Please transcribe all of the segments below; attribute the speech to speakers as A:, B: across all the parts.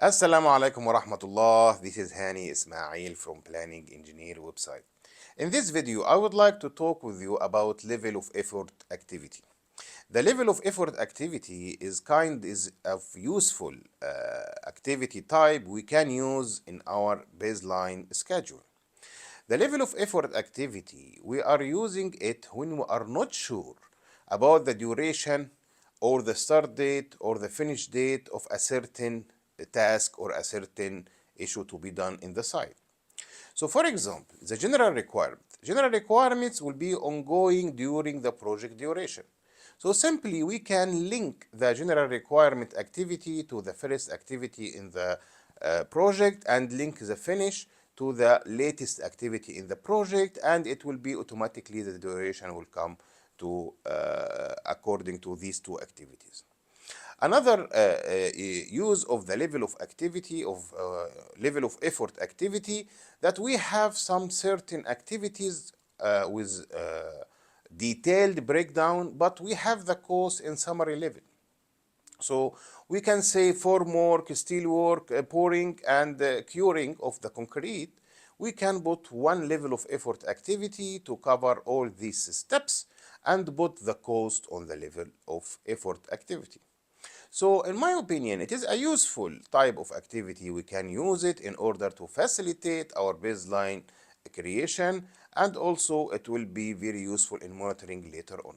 A: Assalamu alaikum wa rahmatullah. This is Hani Ismail from Planning Engineer website. In this video, I would like to talk with you about level of effort activity. The level of effort activity is of useful activity type we can use in our baseline schedule. The level of effort activity, we are using it when we are not sure about the duration or the start date or the finish date of a certain task or a certain issue to be done in the site. So for example, the general requirement. General requirements will be ongoing during the project duration. So simply we can link the general requirement activity to the first activity in the project and link the finish to the latest activity in the project, and it will be automatically the duration will come to according to these two activities. Another use of the level of activity of level of effort activity, that we have some certain activities with detailed breakdown, but we have the cost in summary level. So we can say form work, steel work, pouring and curing of the concrete. We can put one level of effort activity to cover all these steps and put the cost on the level of effort activity. So in my opinion, it is a useful type of activity. We can use it in order to facilitate our baseline creation, and also it will be very useful in monitoring later on.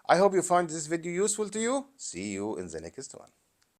A: I hope you find this video useful to you. See you in the next one.